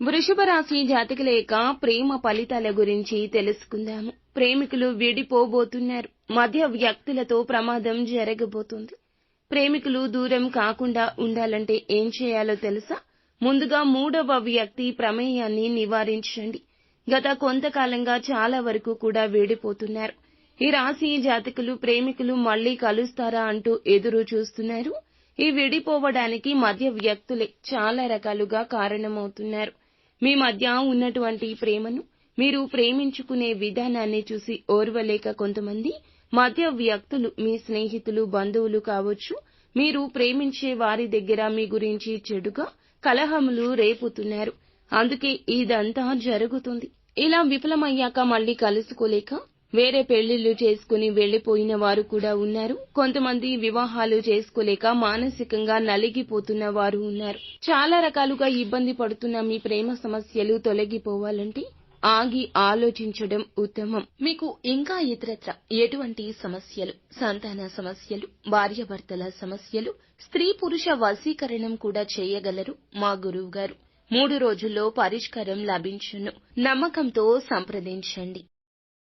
వృషభ రాశి జాతకుల యొక్క ప్రేమ ఫలితాల గురించి తెలుసుకుందాము. ప్రేమికులు విడిపోబోతున్నారు. మధ్య వ్యక్తులతో ప్రమాదం జరగబోతుంది. ప్రేమికులు దూరం కాకుండా ఉండాలంటే ఏం చేయాలో తెలుసా? ముందుగా మూడవ వ్యక్తి ప్రమేయాన్ని నివారించండి. గత కొంతకాలంగా చాలా వరకు కూడా విడిపోతున్నారు. ఈ రాశి జాతకులు ప్రేమికులు మళ్లీ కలుస్తారా అంటూ ఎదురు చూస్తున్నారు. ఈ విడిపోవడానికి మధ్య వ్యక్తులే చాలా రకాలుగా కారణమవుతున్నారు. మీ మధ్య ఉన్నటువంటి ప్రేమను, మీరు ప్రేమించుకునే విధానాన్ని చూసి ఓర్వలేక కొంతమంది మధ్య వ్యక్తులు మీ స్నేహితులు, బంధువులు కావచ్చు, మీరు ప్రేమించే వారి దగ్గర మీ గురించి చెడుగా కలహములు రేపుతున్నారు. అందుకే ఇదంతా జరుగుతుంది. ఇలా విఫలమయ్యాక మళ్లీ కలుసుకోలేక వేరే పెళ్లిళ్లు చేసుకుని వెళ్లిపోయిన వారు కూడా ఉన్నారు. కొంతమంది వివాహాలు చేసుకోలేక మానసికంగా నలిగిపోతున్న వారు ఉన్నారు. చాలా రకాలుగా ఇబ్బంది పడుతున్న మీ ప్రేమ సమస్యలు తొలగిపోవాలంటే ఆగి ఆలోచించడం ఉత్తమం. మీకు ఇంకా ఇతరత్ర ఎటువంటి సమస్యలు, సంతాన సమస్యలు, భార్యాభర్తల సమస్యలు, స్త్రీ పురుష వశీకరణం కూడా చేయగలరు మా గురువు గారు. 3 రోజుల్లో పరిష్కారం లభించును. నమ్మకంతో సంప్రదించండి.